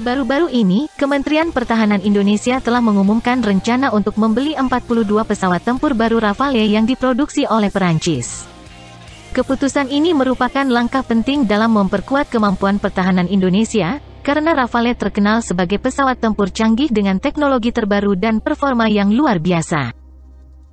Baru-baru ini, Kementerian Pertahanan Indonesia telah mengumumkan rencana untuk membeli 42 pesawat tempur baru Rafale yang diproduksi oleh Perancis. Keputusan ini merupakan langkah penting dalam memperkuat kemampuan pertahanan Indonesia, karena Rafale terkenal sebagai pesawat tempur canggih dengan teknologi terbaru dan performa yang luar biasa.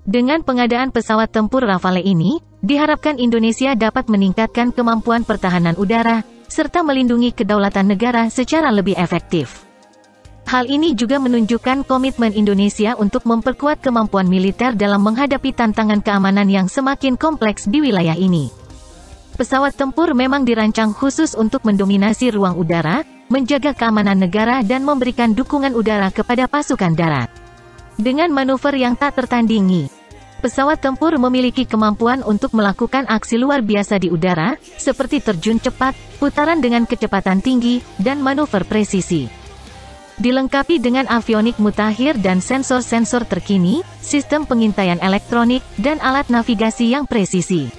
Dengan pengadaan pesawat tempur Rafale ini, diharapkan Indonesia dapat meningkatkan kemampuan pertahanan udara, serta melindungi kedaulatan negara secara lebih efektif. Hal ini juga menunjukkan komitmen Indonesia untuk memperkuat kemampuan militer dalam menghadapi tantangan keamanan yang semakin kompleks di wilayah ini. Pesawat tempur memang dirancang khusus untuk mendominasi ruang udara, menjaga keamanan negara dan memberikan dukungan udara kepada pasukan darat. Dengan manuver yang tak tertandingi, pesawat tempur memiliki kemampuan untuk melakukan aksi luar biasa di udara, seperti terjun cepat, putaran dengan kecepatan tinggi, dan manuver presisi. Dilengkapi dengan avionik mutakhir dan sensor-sensor terkini, sistem pengintaian elektronik, dan alat navigasi yang presisi.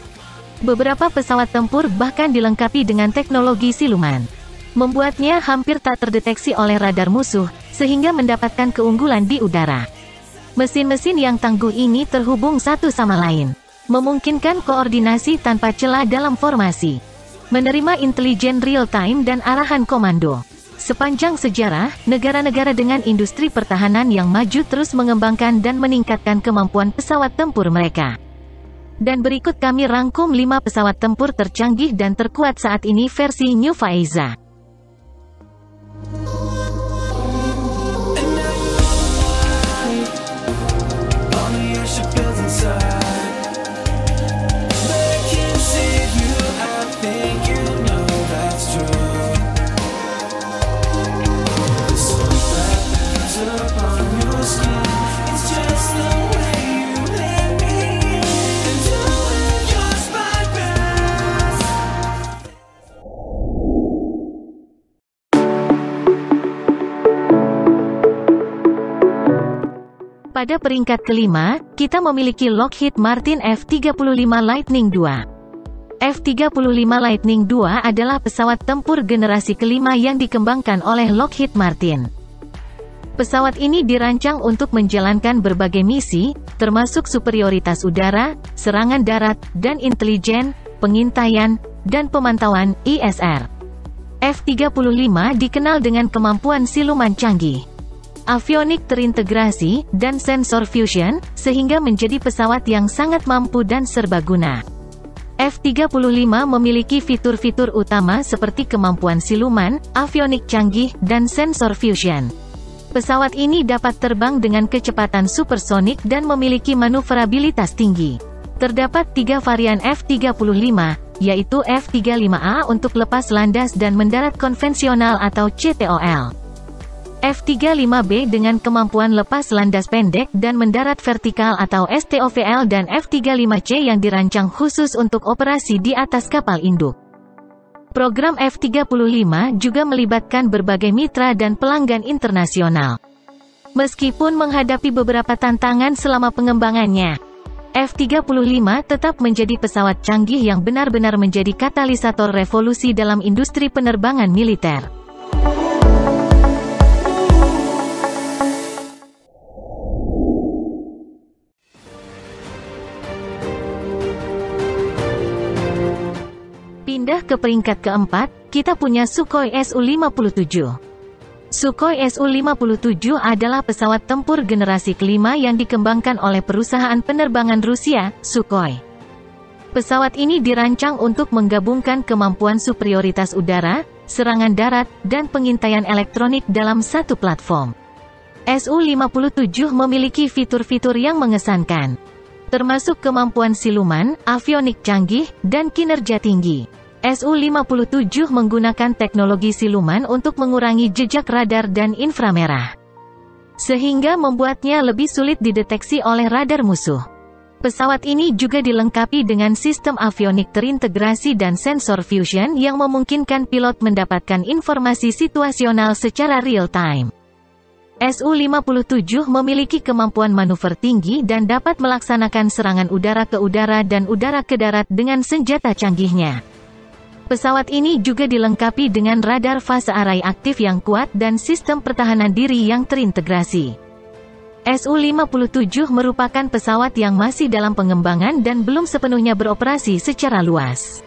Beberapa pesawat tempur bahkan dilengkapi dengan teknologi siluman, membuatnya hampir tak terdeteksi oleh radar musuh, sehingga mendapatkan keunggulan di udara. Mesin-mesin yang tangguh ini terhubung satu sama lain, memungkinkan koordinasi tanpa celah dalam formasi, menerima intelijen real-time dan arahan komando. Sepanjang sejarah, negara-negara dengan industri pertahanan yang maju terus mengembangkan dan meningkatkan kemampuan pesawat tempur mereka. Dan berikut kami rangkum 5 pesawat tempur tercanggih dan terkuat saat ini versi New Faiza. Pada peringkat kelima, kita memiliki Lockheed Martin F-35 Lightning II. F-35 Lightning II adalah pesawat tempur generasi kelima yang dikembangkan oleh Lockheed Martin. Pesawat ini dirancang untuk menjalankan berbagai misi, termasuk superioritas udara, serangan darat, dan intelijen, pengintaian, dan pemantauan (ISR). F-35 dikenal dengan kemampuan siluman canggih, avionik terintegrasi, dan sensor fusion, sehingga menjadi pesawat yang sangat mampu dan serbaguna. F-35 memiliki fitur-fitur utama seperti kemampuan siluman, avionik canggih, dan sensor fusion. Pesawat ini dapat terbang dengan kecepatan supersonik dan memiliki manuverabilitas tinggi. Terdapat 3 varian F-35, yaitu F-35A untuk lepas landas dan mendarat konvensional atau CTOL. F-35B dengan kemampuan lepas landas pendek dan mendarat vertikal atau STOVL, dan F-35C yang dirancang khusus untuk operasi di atas kapal induk. Program F-35 juga melibatkan berbagai mitra dan pelanggan internasional. Meskipun menghadapi beberapa tantangan selama pengembangannya, F-35 tetap menjadi pesawat canggih yang benar-benar menjadi katalisator revolusi dalam industri penerbangan militer. Pindah ke peringkat keempat, kita punya Sukhoi Su-57. Sukhoi Su-57 adalah pesawat tempur generasi kelima yang dikembangkan oleh perusahaan penerbangan Rusia, Sukhoi. Pesawat ini dirancang untuk menggabungkan kemampuan superioritas udara, serangan darat, dan pengintaian elektronik dalam satu platform. Su-57 memiliki fitur-fitur yang mengesankan, termasuk kemampuan siluman, avionik canggih, dan kinerja tinggi. Su-57 menggunakan teknologi siluman untuk mengurangi jejak radar dan inframerah, sehingga membuatnya lebih sulit dideteksi oleh radar musuh. Pesawat ini juga dilengkapi dengan sistem avionik terintegrasi dan sensor fusion yang memungkinkan pilot mendapatkan informasi situasional secara real-time. Su-57 memiliki kemampuan manuver tinggi dan dapat melaksanakan serangan udara ke udara dan udara ke darat dengan senjata canggihnya. Pesawat ini juga dilengkapi dengan radar fase array aktif yang kuat dan sistem pertahanan diri yang terintegrasi. Su-57 merupakan pesawat yang masih dalam pengembangan dan belum sepenuhnya beroperasi secara luas.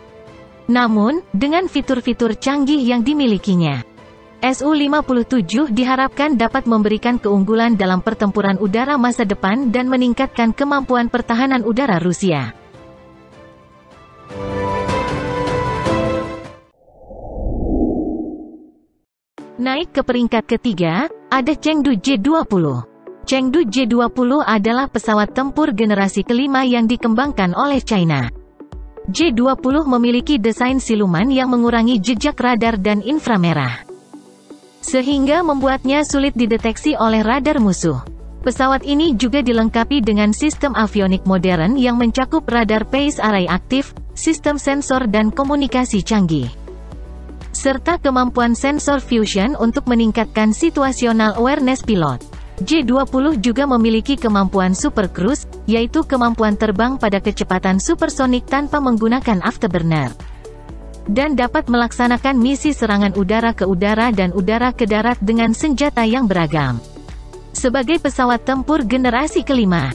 Namun, dengan fitur-fitur canggih yang dimilikinya, Su-57 diharapkan dapat memberikan keunggulan dalam pertempuran udara masa depan dan meningkatkan kemampuan pertahanan udara Rusia. Naik ke peringkat ketiga, ada Chengdu J-20. Chengdu J-20 adalah pesawat tempur generasi kelima yang dikembangkan oleh China. J-20 memiliki desain siluman yang mengurangi jejak radar dan inframerah, sehingga membuatnya sulit dideteksi oleh radar musuh. Pesawat ini juga dilengkapi dengan sistem avionik modern yang mencakup radar phase array aktif, sistem sensor dan komunikasi canggih, serta kemampuan sensor fusion untuk meningkatkan situational awareness pilot. J-20 juga memiliki kemampuan super cruise, yaitu kemampuan terbang pada kecepatan supersonik tanpa menggunakan afterburner, dan dapat melaksanakan misi serangan udara ke udara dan udara ke darat dengan senjata yang beragam. Sebagai pesawat tempur generasi kelima,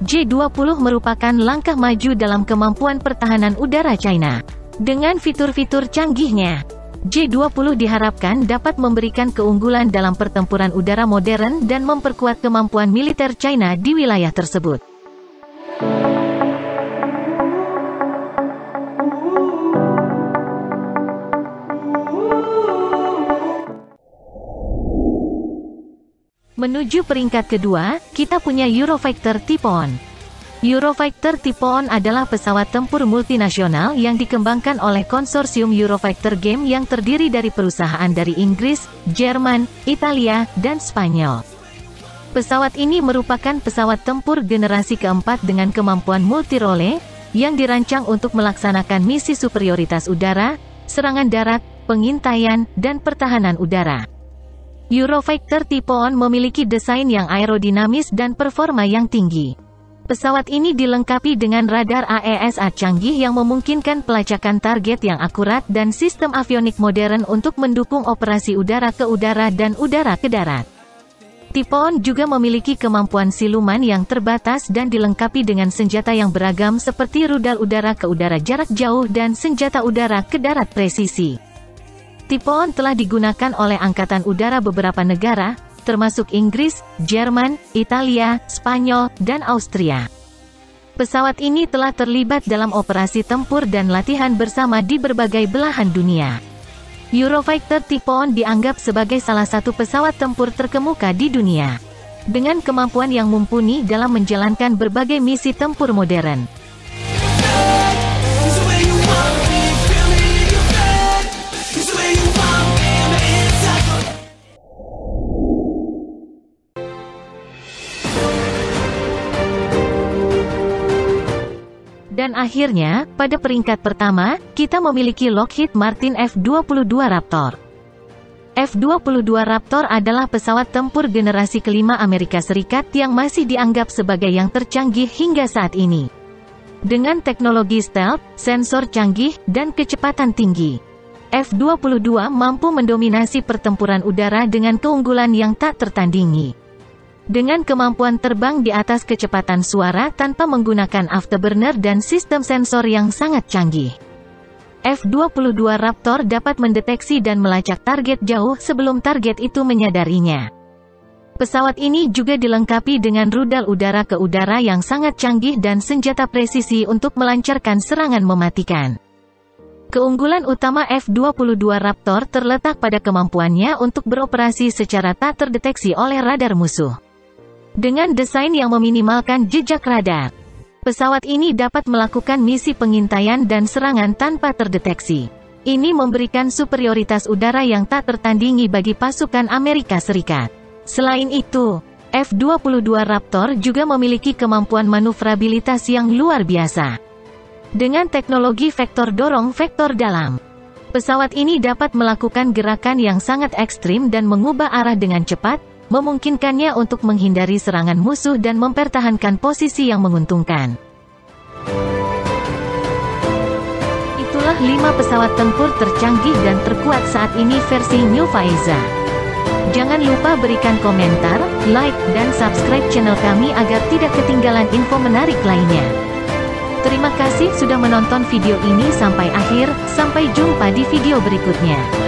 J-20 merupakan langkah maju dalam kemampuan pertahanan udara China. Dengan fitur-fitur canggihnya, J-20 diharapkan dapat memberikan keunggulan dalam pertempuran udara modern dan memperkuat kemampuan militer China di wilayah tersebut. Menuju peringkat kedua, kita punya Eurofighter Typhoon. Eurofighter Typhoon adalah pesawat tempur multinasional yang dikembangkan oleh konsorsium Eurofighter Game yang terdiri dari perusahaan dari Inggris, Jerman, Italia, dan Spanyol. Pesawat ini merupakan pesawat tempur generasi keempat dengan kemampuan multirole, yang dirancang untuk melaksanakan misi superioritas udara, serangan darat, pengintaian, dan pertahanan udara. Eurofighter Typhoon memiliki desain yang aerodinamis dan performa yang tinggi. Pesawat ini dilengkapi dengan radar AESA canggih yang memungkinkan pelacakan target yang akurat dan sistem avionik modern untuk mendukung operasi udara ke udara dan udara ke darat. Typhoon juga memiliki kemampuan siluman yang terbatas dan dilengkapi dengan senjata yang beragam seperti rudal udara ke udara jarak jauh dan senjata udara ke darat presisi. Typhoon telah digunakan oleh Angkatan Udara beberapa negara, termasuk Inggris, Jerman, Italia, Spanyol, dan Austria. Pesawat ini telah terlibat dalam operasi tempur dan latihan bersama di berbagai belahan dunia. Eurofighter Typhoon dianggap sebagai salah satu pesawat tempur terkemuka di dunia, dengan kemampuan yang mumpuni dalam menjalankan berbagai misi tempur modern. Dan akhirnya, pada peringkat pertama, kita memiliki Lockheed Martin F-22 Raptor. F-22 Raptor adalah pesawat tempur generasi kelima Amerika Serikat yang masih dianggap sebagai yang tercanggih hingga saat ini. Dengan teknologi stealth, sensor canggih, dan kecepatan tinggi, F-22 mampu mendominasi pertempuran udara dengan keunggulan yang tak tertandingi. Dengan kemampuan terbang di atas kecepatan suara tanpa menggunakan afterburner dan sistem sensor yang sangat canggih, F-22 Raptor dapat mendeteksi dan melacak target jauh sebelum target itu menyadarinya. Pesawat ini juga dilengkapi dengan rudal udara ke udara yang sangat canggih dan senjata presisi untuk melancarkan serangan mematikan. Keunggulan utama F-22 Raptor terletak pada kemampuannya untuk beroperasi secara tak terdeteksi oleh radar musuh. Dengan desain yang meminimalkan jejak radar, pesawat ini dapat melakukan misi pengintaian dan serangan tanpa terdeteksi. Ini memberikan superioritas udara yang tak tertandingi bagi pasukan Amerika Serikat. Selain itu, F-22 Raptor juga memiliki kemampuan manuvrabilitas yang luar biasa. Dengan teknologi vektor dorong vektor dalam, pesawat ini dapat melakukan gerakan yang sangat ekstrim dan mengubah arah dengan cepat, memungkinkannya untuk menghindari serangan musuh dan mempertahankan posisi yang menguntungkan. Itulah Inilah 5 pesawat tempur tercanggih dan terkuat saat ini versi New Faeza. Jangan lupa berikan komentar, like, dan subscribe channel kami agar tidak ketinggalan info menarik lainnya. Terima kasih sudah menonton video ini sampai akhir, sampai jumpa di video berikutnya.